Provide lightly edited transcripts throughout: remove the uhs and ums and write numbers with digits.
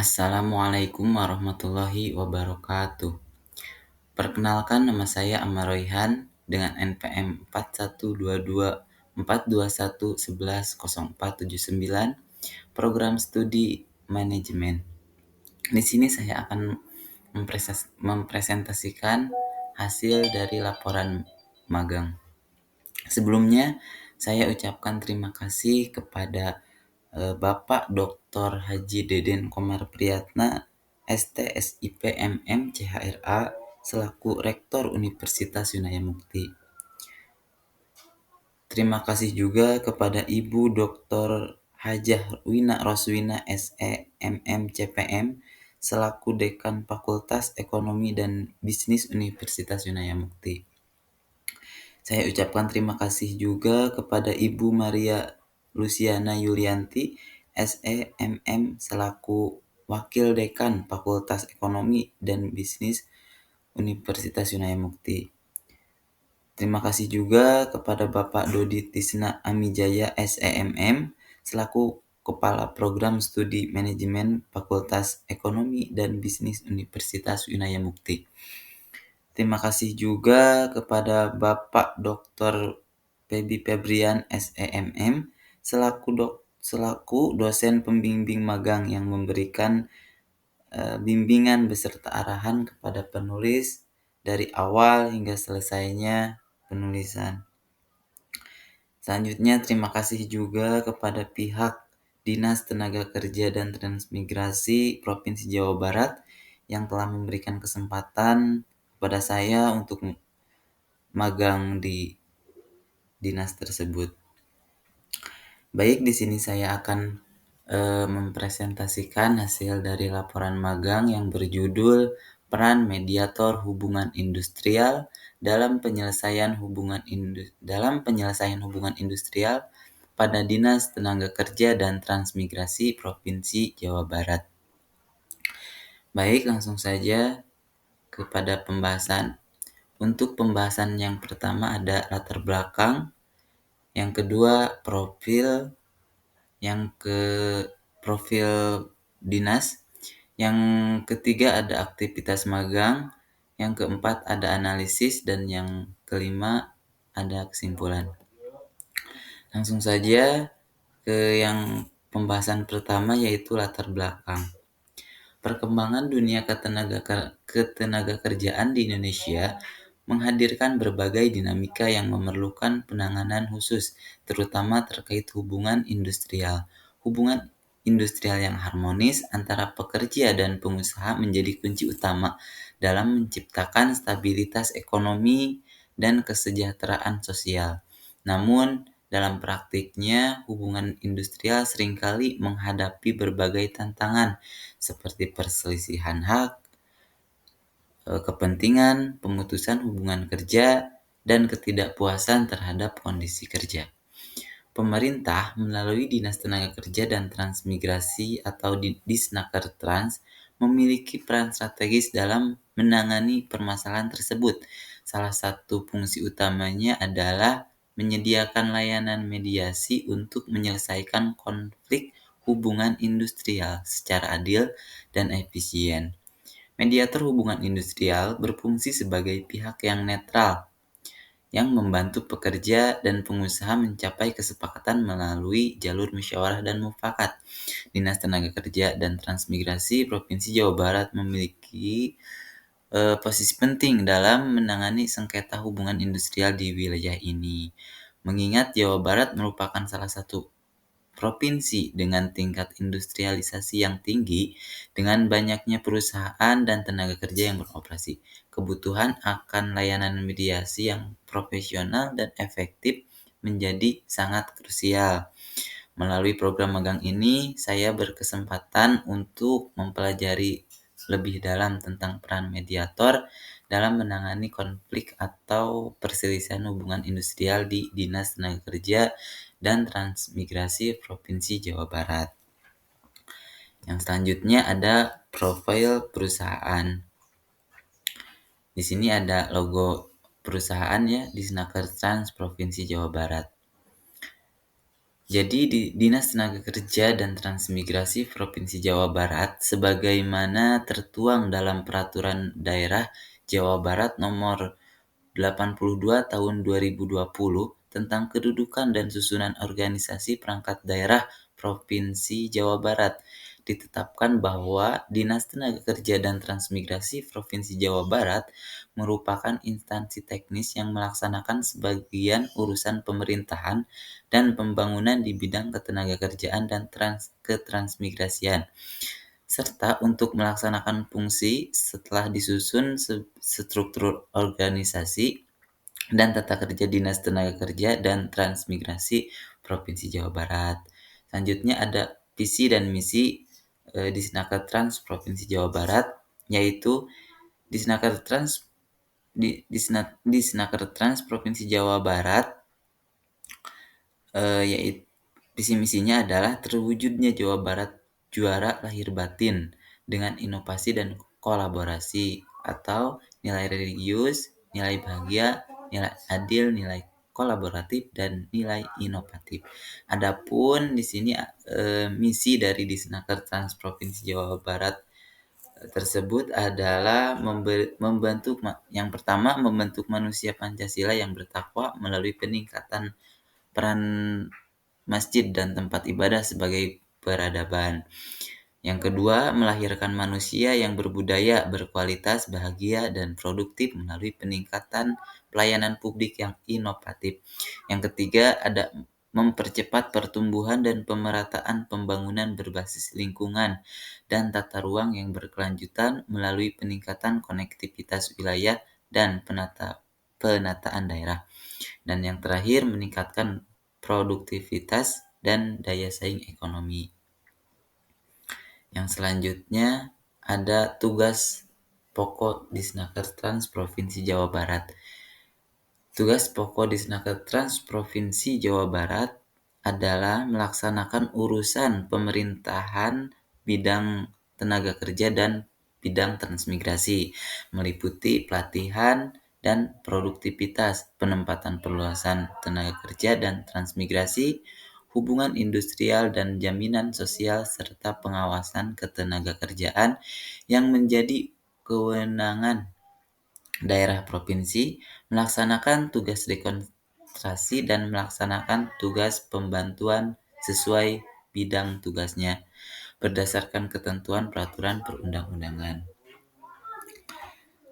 Assalamualaikum warahmatullahi wabarakatuh. Perkenalkan, nama saya Amar Royhan dengan NPM 41224211104799, program studi manajemen. Di sini saya akan mempresentasikan hasil dari laporan magang. Sebelumnya, saya ucapkan terima kasih kepada Bapak Dr. Haji Deden Komar Priyatna, STSIP MM CHRA, selaku Rektor Universitas Yunaya Mukti. Terima kasih juga kepada Ibu Dr. Hajah Wina Roswina SE MM CPM, selaku Dekan Fakultas Ekonomi dan Bisnis Universitas Yunaya Mukti. Saya ucapkan terima kasih juga kepada Ibu Maria Luciana Yulianti, SE MM, selaku Wakil Dekan Fakultas Ekonomi dan Bisnis Universitas Yunaya Mukti. Terima kasih juga kepada Bapak Dodi Tisna Amijaya, SEMM, selaku Kepala Program Studi Manajemen Fakultas Ekonomi dan Bisnis Universitas Yunaya Mukti. Terima kasih juga kepada Bapak Dr. Febi Febrian, SEMM, selaku dosen pembimbing magang yang memberikan bimbingan beserta arahan kepada penulis dari awal hingga selesainya penulisan. Selanjutnya, terima kasih juga kepada pihak Dinas Tenaga Kerja dan Transmigrasi Provinsi Jawa Barat yang telah memberikan kesempatan kepada saya untuk magang di dinas tersebut. Baik, di sini saya akan mempresentasikan hasil dari laporan magang yang berjudul Peran Mediator Hubungan Industrial dalam penyelesaian hubungan industrial pada Dinas Tenaga Kerja dan Transmigrasi Provinsi Jawa Barat. Baik, langsung saja kepada pembahasan. Untuk pembahasan yang pertama ada latar belakang, yang kedua profil, yang ke profil dinas, yang ketiga ada aktivitas magang, yang keempat ada analisis, dan yang kelima ada kesimpulan. Langsung saja ke yang pembahasan pertama, yaitu latar belakang. Perkembangan dunia ketenaga kerjaan di Indonesia menghadirkan berbagai dinamika yang memerlukan penanganan khusus, terutama terkait hubungan industrial. Hubungan industrial yang harmonis antara pekerja dan pengusaha menjadi kunci utama dalam menciptakan stabilitas ekonomi dan kesejahteraan sosial. Namun, dalam praktiknya, hubungan industrial seringkali menghadapi berbagai tantangan seperti perselisihan hak, kepentingan, pemutusan hubungan kerja, dan ketidakpuasan terhadap kondisi kerja. Pemerintah melalui Dinas Tenaga Kerja dan Transmigrasi atau Disnakertrans memiliki peran strategis dalam menangani permasalahan tersebut. Salah satu fungsi utamanya adalah menyediakan layanan mediasi untuk menyelesaikan konflik hubungan industrial secara adil dan efisien. Mediator hubungan industrial berfungsi sebagai pihak yang netral yang membantu pekerja dan pengusaha mencapai kesepakatan melalui jalur musyawarah dan mufakat. Dinas Tenaga Kerja dan Transmigrasi Provinsi Jawa Barat memiliki posisi penting dalam menangani sengketa hubungan industrial di wilayah ini. Mengingat Jawa Barat merupakan salah satu provinsi dengan tingkat industrialisasi yang tinggi, dengan banyaknya perusahaan dan tenaga kerja yang beroperasi, kebutuhan akan layanan mediasi yang profesional dan efektif menjadi sangat krusial. Melalui program magang ini, saya berkesempatan untuk mempelajari lebih dalam tentang peran mediator dalam menangani konflik atau perselisihan hubungan industrial di Dinas Tenaga Kerja dan Transmigrasi Provinsi Jawa Barat. Yang selanjutnya ada profil perusahaan. Di sini ada logo perusahaan ya, Disnakertrans Provinsi Jawa Barat. Jadi di Dinas Tenaga Kerja dan Transmigrasi Provinsi Jawa Barat sebagaimana tertuang dalam Peraturan Daerah Jawa Barat Nomor 82 Tahun 2020 tentang kedudukan dan susunan organisasi perangkat daerah Provinsi Jawa Barat. Ditetapkan bahwa Dinas Tenaga Kerja dan Transmigrasi Provinsi Jawa Barat merupakan instansi teknis yang melaksanakan sebagian urusan pemerintahan dan pembangunan di bidang ketenagakerjaan dan ketransmigrasian, serta untuk melaksanakan fungsi setelah disusun struktur organisasi dan tata kerja Dinas Tenaga Kerja dan Transmigrasi Provinsi Jawa Barat. Selanjutnya ada visi dan misi Disnaker Trans Provinsi Jawa Barat, yaitu Disnaker Trans Disnaker Trans Provinsi Jawa Barat, yaitu visi misinya adalah terwujudnya Jawa Barat juara lahir batin dengan inovasi dan kolaborasi, atau nilai religius, nilai bahagia, nilai adil, nilai kolaboratif, dan nilai inovatif. Adapun di sini misi dari Disnaker Trans Provinsi Jawa Barat tersebut adalah yang pertama membentuk manusia Pancasila yang bertakwa melalui peningkatan peran masjid dan tempat ibadah sebagai peradaban. Yang kedua, melahirkan manusia yang berbudaya, berkualitas, bahagia, dan produktif melalui peningkatan pelayanan publik yang inovatif. Yang ketiga, ada mempercepat pertumbuhan dan pemerataan pembangunan berbasis lingkungan dan tata ruang yang berkelanjutan melalui peningkatan konektivitas wilayah dan penataan daerah. Dan yang terakhir, meningkatkan produktivitas dan daya saing ekonomi. Yang selanjutnya ada tugas pokok Disnaker Trans Provinsi Jawa Barat. Tugas pokok Disnaker Trans Provinsi Jawa Barat adalah melaksanakan urusan pemerintahan bidang tenaga kerja dan bidang transmigrasi, meliputi pelatihan dan produktivitas, penempatan perluasan tenaga kerja dan transmigrasi, hubungan industrial dan jaminan sosial, serta pengawasan ketenagakerjaan yang menjadi kewenangan daerah provinsi, melaksanakan tugas dekonsentrasi dan melaksanakan tugas pembantuan sesuai bidang tugasnya berdasarkan ketentuan peraturan perundang-undangan.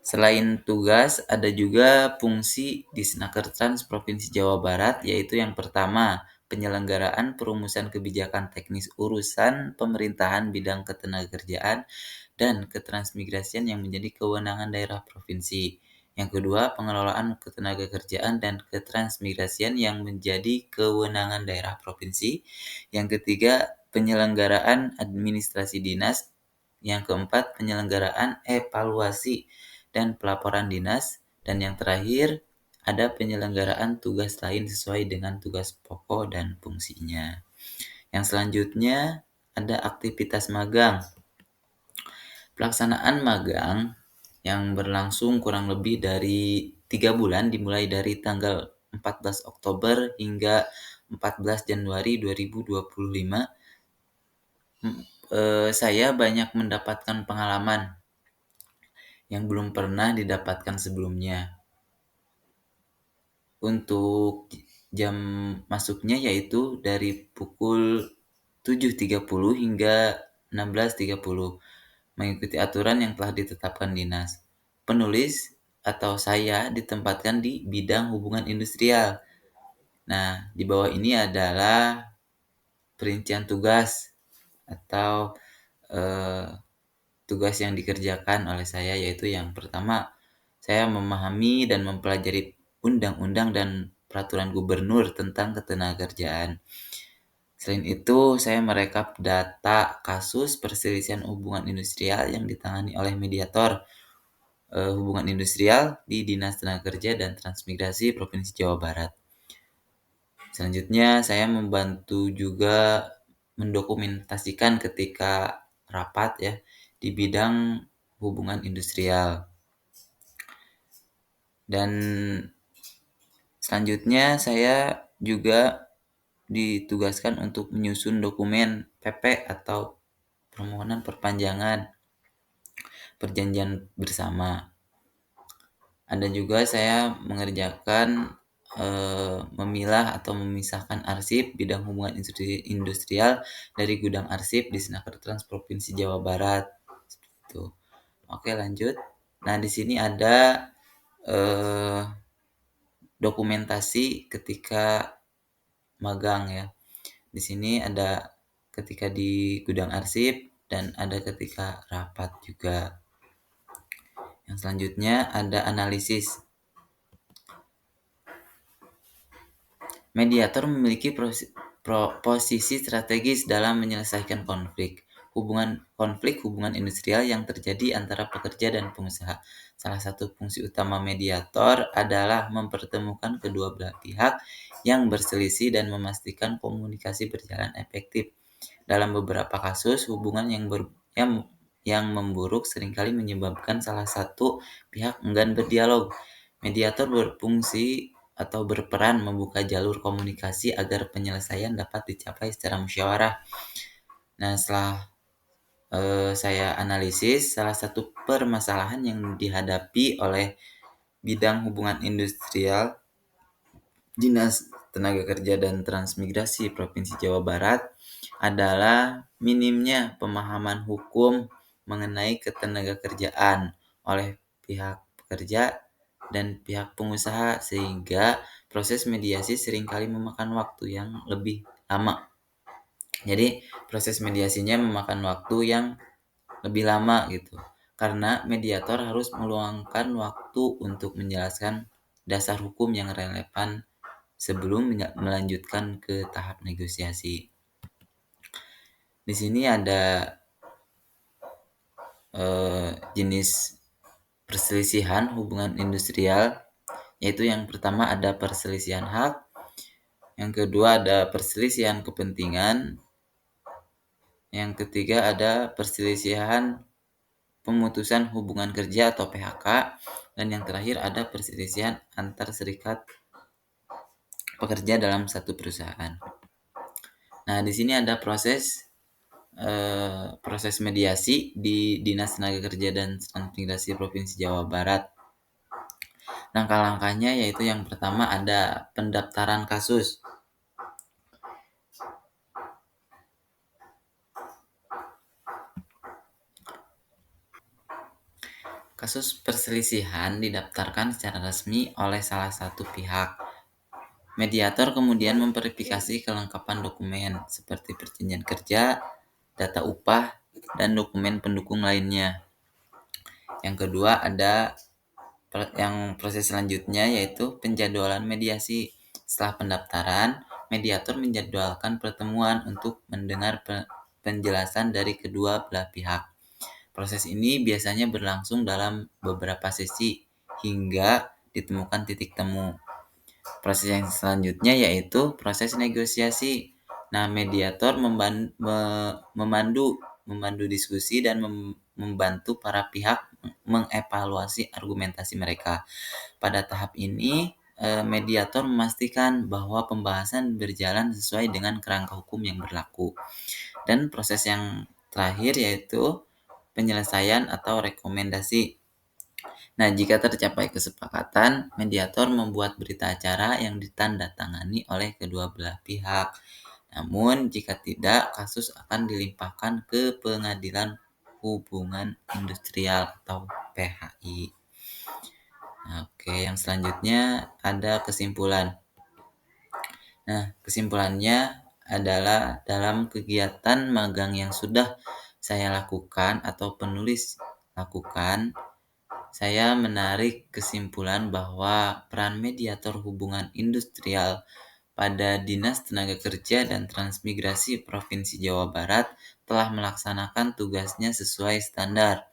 Selain tugas, ada juga fungsi Disnaker Trans Provinsi Jawa Barat, yaitu yang pertama, penyelenggaraan perumusan kebijakan teknis urusan pemerintahan bidang ketenagakerjaan dan ketransmigrasian yang menjadi kewenangan daerah provinsi. Yang kedua, pengelolaan ketenagakerjaan dan ketransmigrasian yang menjadi kewenangan daerah provinsi. Yang ketiga, penyelenggaraan administrasi dinas. Yang keempat, penyelenggaraan evaluasi dan pelaporan dinas. Dan yang terakhir, ada penyelenggaraan tugas lain sesuai dengan tugas pokok dan fungsinya. Yang selanjutnya ada aktivitas magang. Pelaksanaan magang yang berlangsung kurang lebih dari 3 bulan dimulai dari tanggal 14 Oktober hingga 14 Januari 2025. Saya banyak mendapatkan pengalaman yang belum pernah didapatkan sebelumnya. Untuk jam masuknya yaitu dari pukul 7.30 hingga 16.30, mengikuti aturan yang telah ditetapkan dinas. Penulis atau saya ditempatkan di bidang hubungan industrial. Nah, di bawah ini adalah perincian tugas atau tugas yang dikerjakan oleh saya, yaitu yang pertama, saya memahami dan mempelajari undang-undang dan peraturan gubernur tentang ketenagakerjaan. Selain itu, saya merekap data kasus perselisihan hubungan industrial yang ditangani oleh mediator hubungan industrial di Dinas Tenaga Kerja dan Transmigrasi Provinsi Jawa Barat. Selanjutnya, saya membantu juga mendokumentasikan ketika rapat ya di bidang hubungan industrial. Dan selanjutnya saya juga ditugaskan untuk menyusun dokumen PP atau permohonan perpanjangan perjanjian bersama. Ada juga saya mengerjakan memilah atau memisahkan arsip bidang hubungan industrial dari gudang arsip di Senaker Trans Provinsi Jawa Barat. Tuh. Oke, lanjut. Nah, di sini ada eh, dokumentasi ketika magang ya. Di sini ada ketika di gudang arsip dan ada ketika rapat juga. Yang selanjutnya ada analisis. Mediator memiliki posisi strategis dalam menyelesaikan hubungan industrial yang terjadi antara pekerja dan pengusaha. Salah satu fungsi utama mediator adalah mempertemukan kedua belah pihak yang berselisih dan memastikan komunikasi berjalan efektif. Dalam beberapa kasus, hubungan yang memburuk seringkali menyebabkan salah satu pihak enggan berdialog. Mediator berfungsi atau berperan membuka jalur komunikasi agar penyelesaian dapat dicapai secara musyawarah. Nah, setelah saya analisis, salah satu permasalahan yang dihadapi oleh bidang hubungan industrial Dinas Tenaga Kerja dan Transmigrasi Provinsi Jawa Barat adalah minimnya pemahaman hukum mengenai ketenagakerjaan oleh pihak pekerja dan pihak pengusaha, sehingga proses mediasi seringkali memakan waktu yang lebih lama. Jadi proses mediasinya memakan waktu yang lebih lama gitu. Karena mediator harus meluangkan waktu untuk menjelaskan dasar hukum yang relevan sebelum melanjutkan ke tahap negosiasi. Di sini ada jenis perselisihan hubungan industrial, yaitu yang pertama ada perselisihan hak, yang kedua ada perselisihan kepentingan, yang ketiga ada perselisihan pemutusan hubungan kerja atau PHK, dan yang terakhir ada perselisihan antar serikat pekerja dalam satu perusahaan. Nah, di sini ada proses mediasi di Dinas Tenaga Kerja dan Transmigrasi Provinsi Jawa Barat. Langkah-langkahnya yaitu yang pertama ada pendaftaran kasus. Kasus perselisihan didaftarkan secara resmi oleh salah satu pihak. Mediator kemudian memverifikasi kelengkapan dokumen seperti perjanjian kerja, data upah, dan dokumen pendukung lainnya. Yang kedua ada yang proses selanjutnya yaitu penjadwalan mediasi. Setelah pendaftaran, mediator menjadwalkan pertemuan untuk mendengar penjelasan dari kedua belah pihak. Proses ini biasanya berlangsung dalam beberapa sesi hingga ditemukan titik temu. Proses yang selanjutnya yaitu proses negosiasi. Nah, mediator memandu diskusi dan membantu para pihak mengevaluasi argumentasi mereka. Pada tahap ini, mediator memastikan bahwa pembahasan berjalan sesuai dengan kerangka hukum yang berlaku. Dan proses yang terakhir yaitu penyelesaian atau rekomendasi. Nah, jika tercapai kesepakatan, mediator membuat berita acara yang ditandatangani oleh kedua belah pihak. Namun, jika tidak, kasus akan dilimpahkan ke Pengadilan Hubungan Industrial atau PHI. Oke, yang selanjutnya ada kesimpulan. Nah, kesimpulannya adalah dalam kegiatan magang yang sudah saya lakukan atau penulis lakukan, saya menarik kesimpulan bahwa peran mediator hubungan industrial pada Dinas Tenaga Kerja dan Transmigrasi Provinsi Jawa Barat telah melaksanakan tugasnya sesuai standar.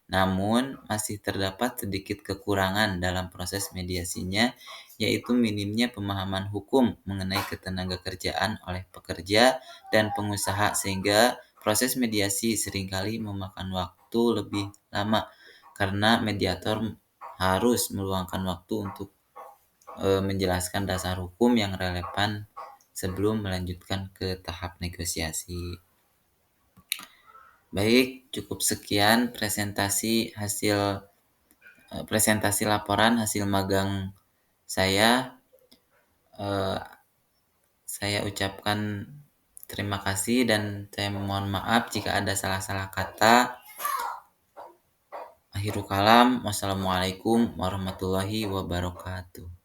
Namun, masih terdapat sedikit kekurangan dalam proses mediasinya, yaitu minimnya pemahaman hukum mengenai ketenagakerjaan oleh pekerja dan pengusaha, sehingga proses mediasi seringkali memakan waktu lebih lama karena mediator harus meluangkan waktu untuk menjelaskan dasar hukum yang relevan sebelum melanjutkan ke tahap negosiasi. Baik, cukup sekian presentasi laporan hasil magang saya. Eh, saya ucapkan terima kasih dan saya mohon maaf jika ada salah-salah kata. Akhirul kalam, wassalamualaikum warahmatullahi wabarakatuh.